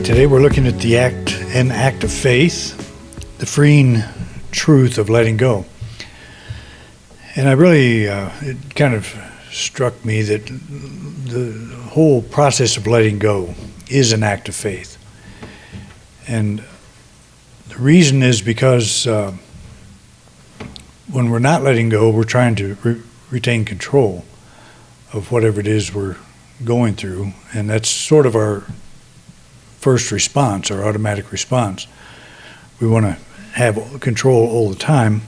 Today we're looking at an act of faith, the freeing truth of letting go. And I really, it kind of struck me that the whole process of letting go is an act of faith. And the reason is because when we're not letting go, we're trying to retain control of whatever it is we're going through. And that's sort of our first response, our automatic response. We want to have control all the time.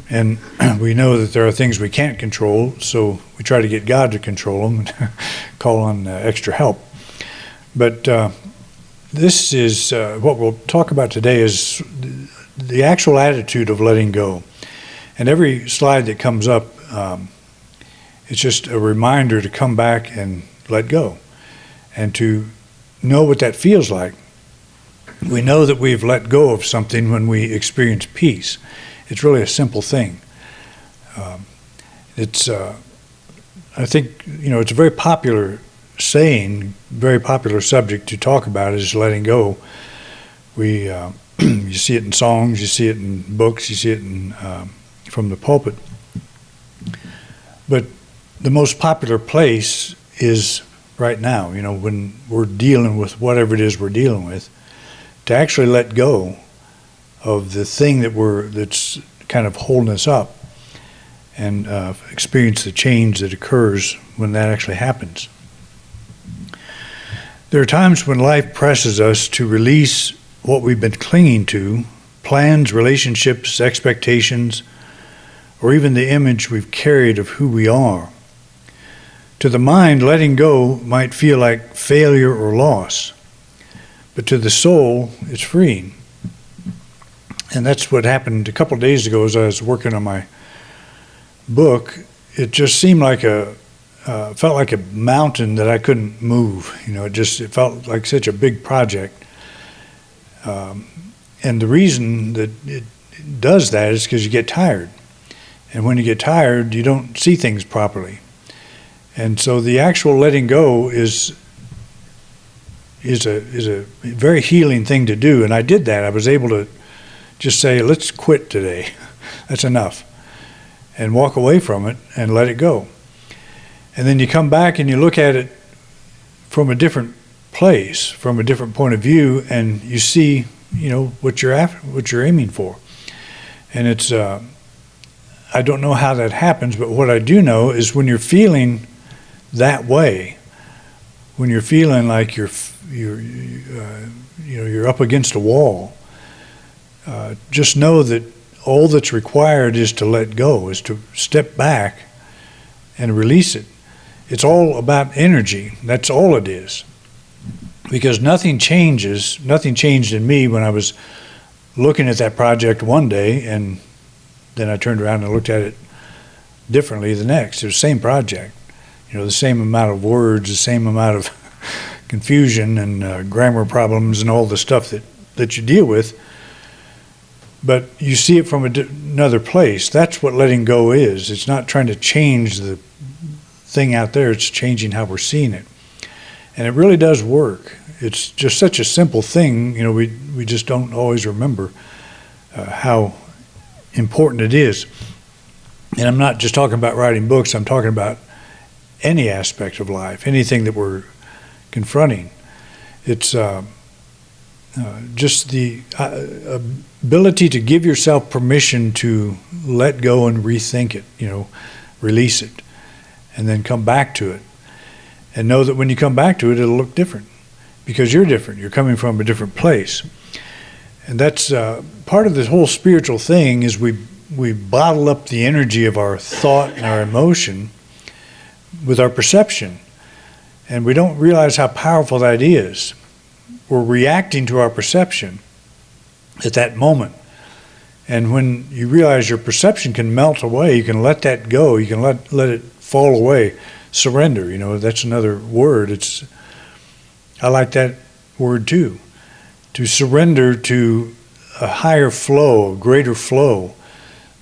And we know that there are things we can't control, so we try to get God to control them and call on extra help. But this is what we'll talk about today is the actual attitude of letting go. And every slide that comes up, it's just a reminder to come back and let go and to know what that feels like. We know that we've let go of something when we experience peace. It's really a simple thing. I think, it's a very popular saying, very popular subject to talk about is letting go. You see it in songs, you see it in books, you see it from the pulpit. But the most popular place is right now, when we're dealing with whatever it is we're dealing with, to actually let go of the thing that's kind of holding us up and experience the change that occurs when that actually happens. There are times when life presses us to release what we've been clinging to, plans, relationships, expectations, or even the image we've carried of who we are. To the mind, letting go might feel like failure or loss, but to the soul, it's freeing. And that's what happened a couple of days ago as I was working on my book. It just seemed like felt like a mountain that I couldn't move. It felt like such a big project. And the reason that it does that is because you get tired. And when you get tired, you don't see things properly. And so the actual letting go is a very healing thing to do. And I did that. I was able to just say, let's quit today. That's enough. And walk away from it and let it go. And then you come back and you look at it from a different place, from a different point of view, and you see, what you're after, what you're aiming for. And it's, I don't know how that happens, but what I do know is when you're feeling that way, when you're feeling like you're up against a wall, just know that all that's required is to let go, is to step back and release it. It's all about energy. That's all it is. Because nothing changes. Nothing changed in me when I was looking at that project one day, and then I turned around and looked at it differently the next. It was the same project. The same amount of words, the same amount of confusion and grammar problems and all the stuff that you deal with. But you see it from another place. That's what letting go is. It's not trying to change the thing out there. It's changing how we're seeing it. And it really does work. It's just such a simple thing. We just don't always remember how important it is. And I'm not just talking about writing books. I'm talking about any aspect of life, anything that we're confronting. It's just the ability to give yourself permission to let go and rethink it, release it, and then come back to it. And know that when you come back to it, it'll look different because you're different. You're coming from a different place. And that's part of this whole spiritual thing is we bottle up the energy of our thought and our emotion with our perception. And we don't realize how powerful that is. We're reacting to our perception at that moment. And when you realize your perception can melt away, you can let that go, you can let it fall away. Surrender, that's another word. I like that word too. To surrender to a higher flow, a greater flow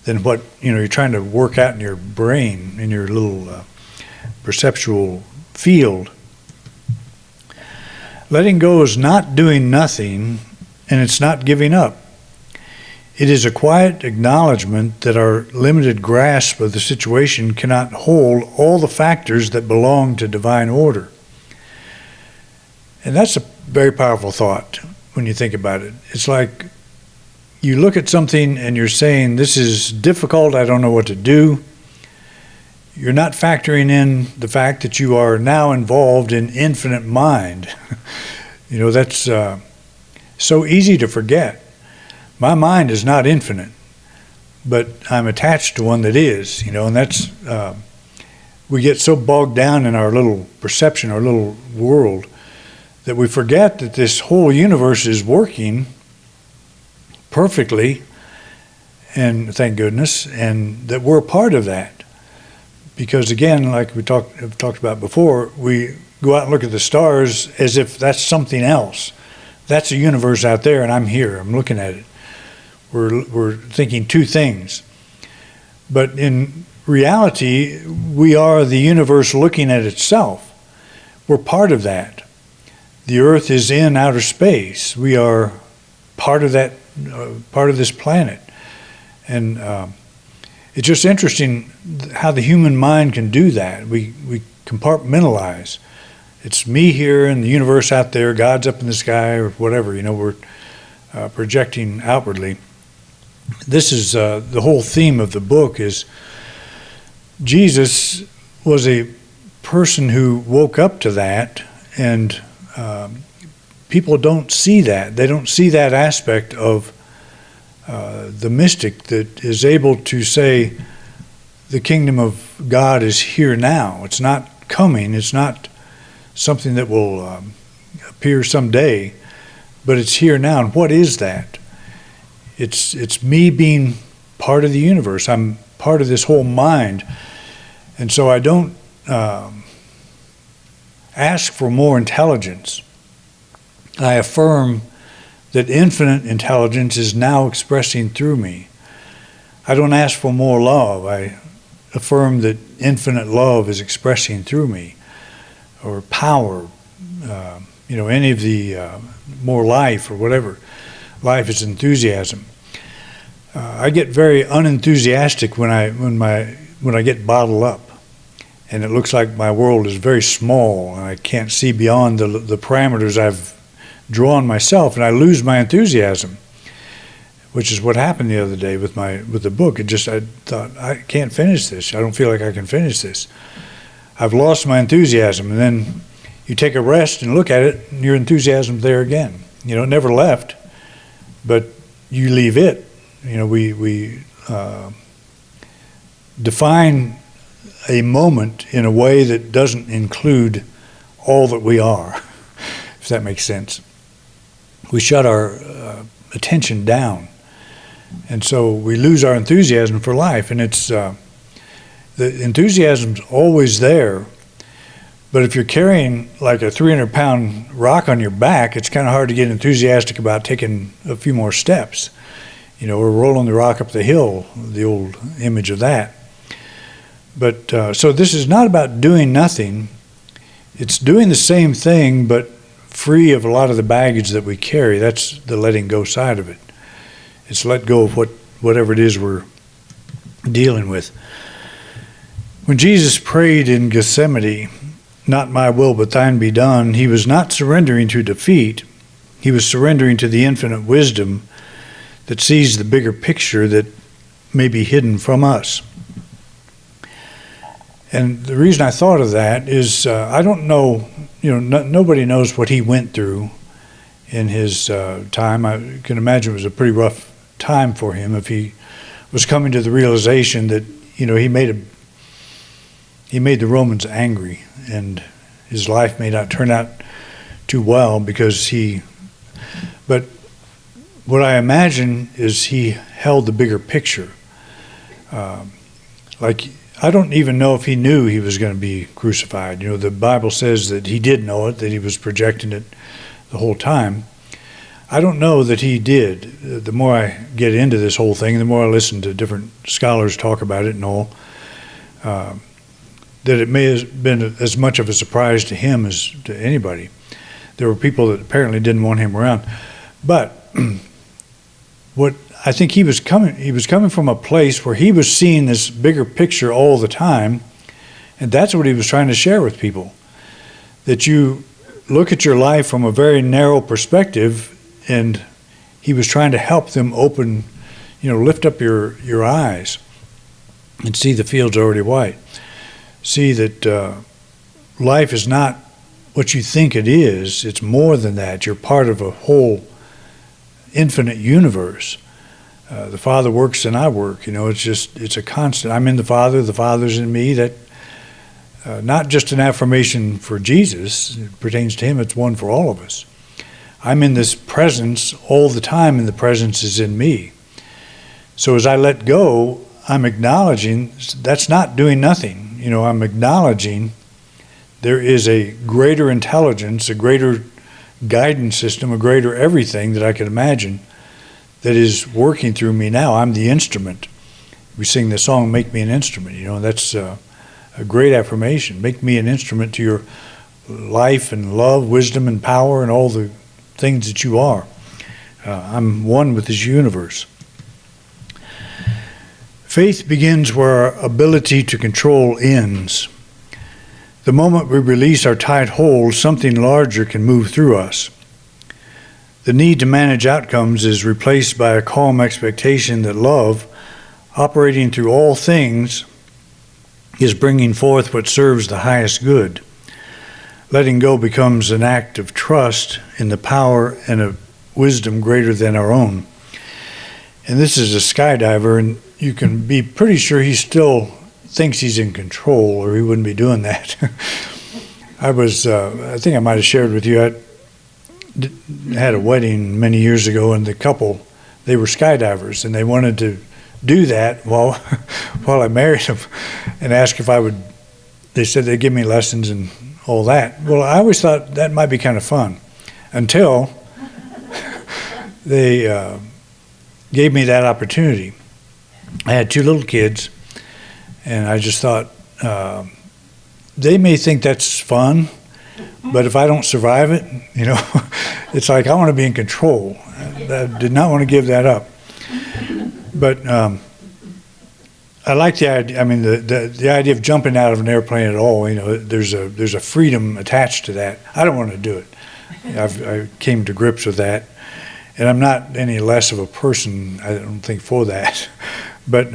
than what you're trying to work out in your brain, in your little perceptual field. Letting go is not doing nothing, and it's not giving up. It is a quiet acknowledgement that our limited grasp of the situation cannot hold all the factors that belong to divine order. And that's a very powerful thought when you think about it. It's like you look at something and you're saying, this is difficult, I don't know what to do. You're not factoring in the fact that you are now involved in infinite mind. That's so easy to forget. My mind is not infinite, but I'm attached to one that is, and that's, we get so bogged down in our little perception, our little world, that we forget that this whole universe is working perfectly, and thank goodness, and that we're a part of that. Because again, like we have talked about before, we go out and look at the stars as if that's something else. That's a universe out there, and I'm here, I'm looking at it. We're thinking two things. But in reality, we are the universe looking at itself. We're part of that. The earth is in outer space. We are part of that, part of this planet. And it's just interesting how the human mind can do that. We compartmentalize. It's me here and the universe out there, God's up in the sky or whatever, we're projecting outwardly. This is the whole theme of the book is Jesus was a person who woke up to that, and people don't see that. They don't see that aspect of the mystic that is able to say the kingdom of God is here now. It's not coming. It's not something that will appear someday, but it's here now. And what is that? It's me being part of the universe. I'm part of this whole mind. And so I don't ask for more intelligence. I affirm that infinite intelligence is now expressing through me. I don't ask for more love. I affirm that infinite love is expressing through me, or power, any of the more life or whatever. Life is enthusiasm. I get very unenthusiastic when I get bottled up, and it looks like my world is very small and I can't see beyond the parameters I've drawn myself, and I lose my enthusiasm, which is what happened the other day with the book. I thought, I can't finish this. I don't feel like I can finish this. I've lost my enthusiasm, and then you take a rest and look at it, and your enthusiasm's there again. It never left, but you leave it. We define a moment in a way that doesn't include all that we are, if that makes sense. We shut our attention down, and so we lose our enthusiasm for life. And it's the enthusiasm's always there, but if you're carrying like a 300-pound rock on your back, it's kind of hard to get enthusiastic about taking a few more steps. We're rolling the rock up the hill, the old image of that. But so this is not about doing nothing. It's doing the same thing, but free of a lot of the baggage that we carry. That's the letting go side of it. It's let go of whatever it is we're dealing with. When Jesus prayed in Gethsemane, "Not my will but thine be done," he was not surrendering to defeat. He was surrendering to the infinite wisdom that sees the bigger picture that may be hidden from us. And the reason I thought of that is I don't know, nobody knows what he went through in his time. I can imagine it was a pretty rough time for him if he was coming to the realization that, he made the Romans angry, and his life may not turn out too well but what I imagine is he held the bigger picture. I don't even know if he knew he was going to be crucified. The Bible says that he did know it, that he was projecting it the whole time. I don't know that he did. The more I get into this whole thing, the more I listen to different scholars talk about it and all, that it may have been as much of a surprise to him as to anybody. there were people that apparently didn't want him around. But what I think he was coming from a place where he was seeing this bigger picture all the time, and that's what he was trying to share with people. That you look at your life from a very narrow perspective, and he was trying to help them open, lift up your eyes and see the fields already white. See that life is not what you think it is. It's more than that. You're part of a whole infinite universe. The Father works and I work. It's a constant. I'm in the Father's in me. That not just an affirmation for Jesus. It pertains to him. It's one for all of us. I'm in this presence all the time, and the presence is in me. So as I let go, I'm acknowledging that's not doing nothing. I'm acknowledging there is a greater intelligence, a greater guidance system, a greater everything that I can imagine that is working through me now. I'm the instrument. We sing the song, "Make Me an Instrument." That's a great affirmation. Make me an instrument to your life and love, wisdom and power and all the things that you are. I'm one with this universe. Faith begins where our ability to control ends. The moment we release our tight hold, something larger can move through us. The need to manage outcomes is replaced by a calm expectation that love, operating through all things, is bringing forth what serves the highest good. Letting go becomes an act of trust in the power and a wisdom greater than our own. And this is a skydiver, and you can be pretty sure he still thinks he's in control, or he wouldn't be doing that. I think I might have shared with you, I had a wedding many years ago, and the couple, they were skydivers, and they wanted to do that while I married them, and asked if I would. They said they'd give me lessons and all that. Well, I always thought that might be kind of fun, until they gave me that opportunity. I had 2 little kids, and I just thought, they may think that's fun, but if I don't survive it, it's like I want to be in control. I did not want to give that up. But I like the idea. I mean, the idea of jumping out of an airplane at all. There's a freedom attached to that. I don't want to do it. I came to grips with that, and I'm not any less of a person, I don't think, for that. But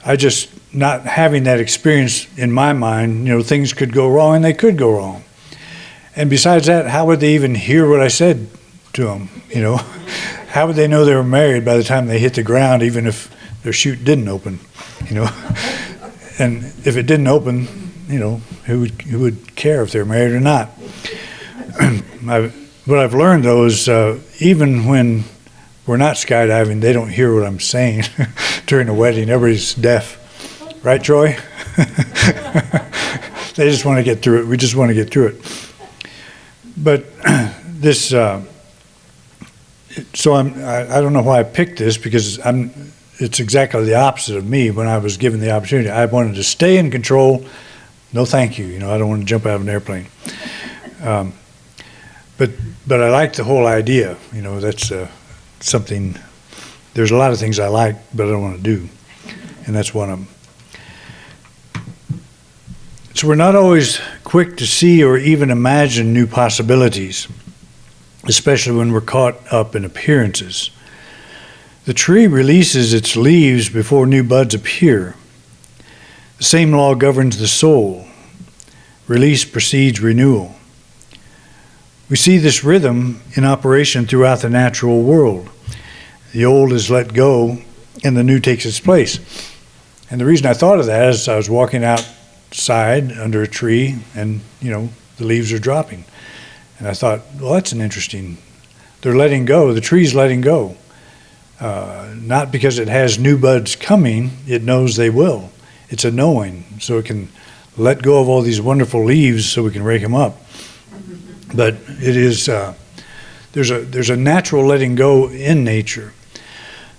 I just, not having that experience in my mind, things could go wrong, and they could go wrong. And besides that, how would they even hear what I said to them? How would they know they were married by the time they hit the ground, even if their chute didn't open? And if it didn't open, who would care if they're married or not? What I've learned, though, is even when we're not skydiving, they don't hear what I'm saying during the wedding. Everybody's deaf. Right, Troy? They just want to get through it. We just want to get through it. But this, so I don't know why I picked this, because it's exactly the opposite of me. When I was given the opportunity, I wanted to stay in control. No, thank you. I don't want to jump out of an airplane. But I like the whole idea. That's something. There's a lot of things I like, but I don't want to do, and that's one of them. So we're not always quick to see or even imagine new possibilities, especially when we're caught up in appearances. The tree releases its leaves before new buds appear. The same law governs the soul. Release precedes renewal. We see this rhythm in operation throughout the natural world. The old is let go, and the new takes its place. And the reason I thought of that is I was walking outside under a tree, and the leaves are dropping. And I thought, well, that's an interesting. They're letting go. The tree's letting go. Not because it has new buds coming. It knows they will. It's a knowing, so it can let go of all these wonderful leaves so we can rake them up. But it is there's a natural letting go in nature.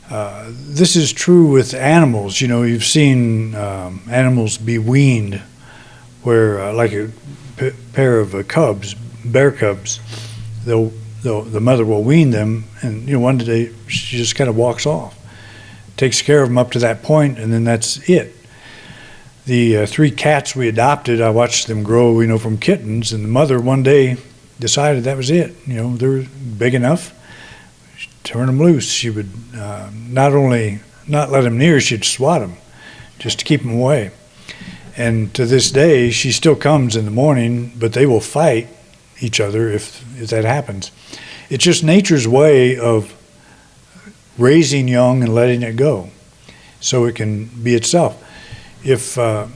This is true with animals. You've seen animals be weaned, where like a pair of cubs bear cubs. The mother will wean them, and one day she just kind of walks off, takes care of them up to that point, and then that's it. The 3 cats we adopted, I watched them grow, from kittens, and the mother one day decided that was it. They're big enough. She'd turn them loose. She would not only not let them near, she'd swat them just to keep them away. And to this day, she still comes in the morning, but they will fight each other if that happens. It's just nature's way of raising young and letting it go so it can be itself. If the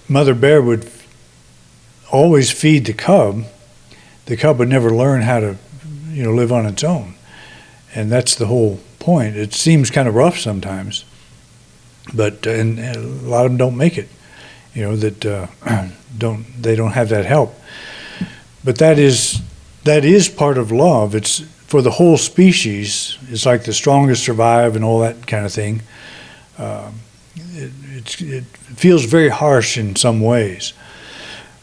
mother bear would always feed the cub would never learn how to, live on its own. And that's the whole point. It seems kind of rough sometimes, but and a lot of them don't make it, that they don't have that help. But that is part of love. It's for the whole species. It's like the strongest survive and all that kind of thing. It feels very harsh in some ways,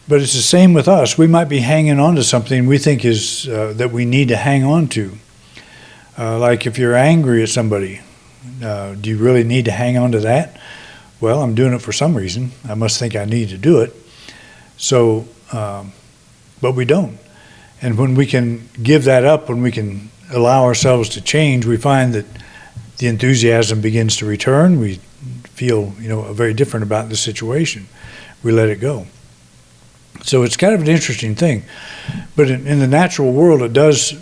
but it's the same with us. We might be hanging on to something we think is that we need to hang on to. Like if you're angry at somebody, do you really need to hang on to that? Well, I'm doing it for some reason. I must think I need to do it. So, but we don't. And when we can give that up, when we can allow ourselves to change, we find that the enthusiasm begins to return. We feel, very different about the situation. We let it go. So it's kind of an interesting thing. But in the natural world, it does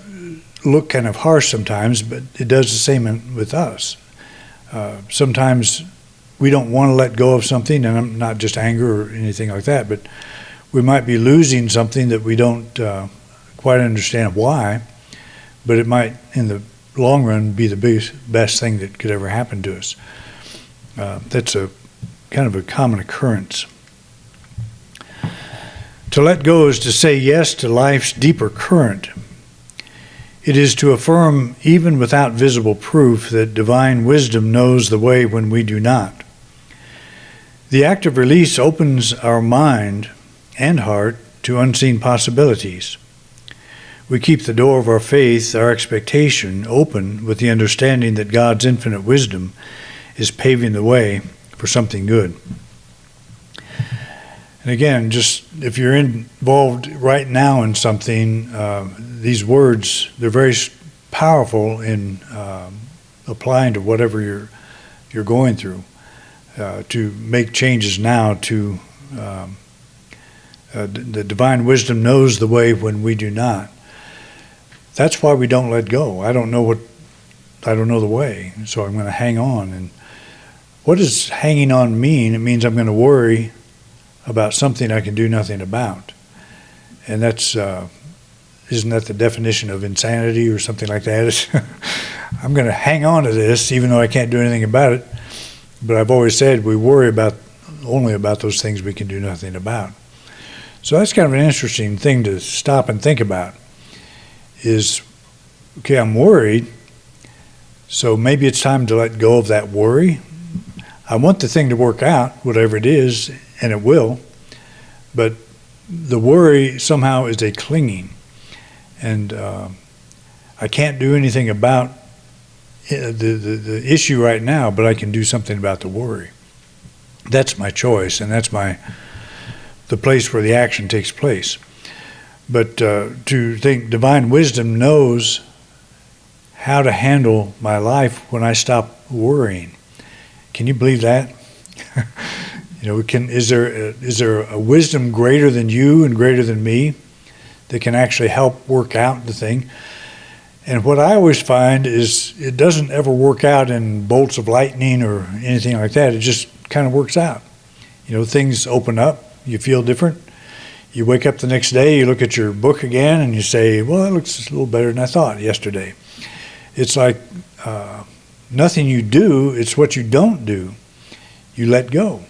look kind of harsh sometimes, but it does the same with us. Sometimes we don't want to let go of something, and I'm not just anger or anything like that, but we might be losing something that we don't quite understand why, but it might, in the long run, be the best thing that could ever happen to us. That's a kind of a common occurrence. To let go is to say yes to life's deeper current. It is to affirm, even without visible proof, that divine wisdom knows the way when we do not. The act of release opens our mind and heart to unseen possibilities. We keep the door of our faith, our expectation, open with the understanding that God's infinite wisdom is paving the way for something good. And again, just if you're involved right now in something, these words, they're very powerful in applying to whatever you're going through, to make changes now to the divine wisdom knows the way when we do not. That's why we don't let go. I don't know the way, so I'm going to hang on. And what does hanging on mean? It means I'm going to worry about something I can do nothing about. And that's, isn't that the definition of insanity or something like that? I'm going to hang on to this even though I can't do anything about it. But I've always said we worry only about those things we can do nothing about. So that's kind of an interesting thing to stop and think about. Is, okay, I'm worried, so maybe it's time to let go of that worry. I want the thing to work out, whatever it is, and it will, but the worry somehow is a clinging, and I can't do anything about the issue right now, but I can do something about the worry. That's my choice, and that's the place where the action takes place. But to think divine wisdom knows how to handle my life when I stop worrying. Can you believe that? Is there a wisdom greater than you and greater than me that can actually help work out the thing? And what I always find is it doesn't ever work out in bolts of lightning or anything like that. It just kind of works out. Things open up. You feel different. You wake up the next day, you look at your book again, and you say, well, it looks a little better than I thought yesterday. It's like nothing you do, it's what you don't do. You let go.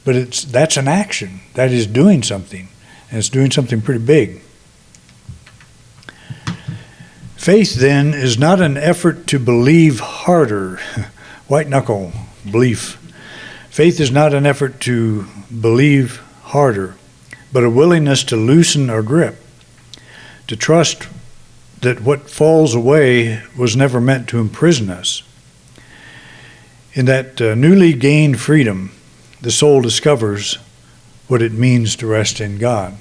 But that's an action. That is doing something, and it's doing something pretty big. Faith, then, is not an effort to believe harder. White knuckle belief. Faith is not an effort to believe harder, but a willingness to loosen our grip, to trust that what falls away was never meant to imprison us. In that newly gained freedom, the soul discovers what it means to rest in God.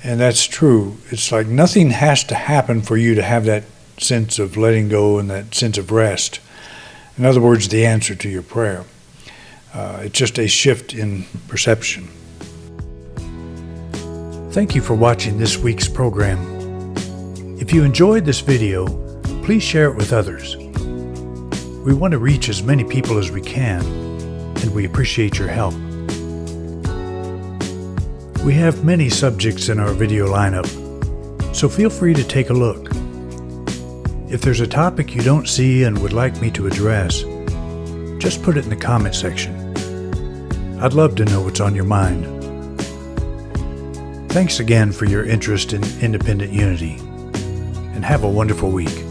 And that's true. It's like nothing has to happen for you to have that sense of letting go and that sense of rest. In other words, the answer to your prayer. It's just a shift in perception. Thank you for watching this week's program. If you enjoyed this video, please share it with others. We want to reach as many people as we can, and we appreciate your help. We have many subjects in our video lineup, so feel free to take a look. If there's a topic you don't see and would like me to address, just put it in the comment section. I'd love to know what's on your mind. Thanks again for your interest in independent unity, and have a wonderful week.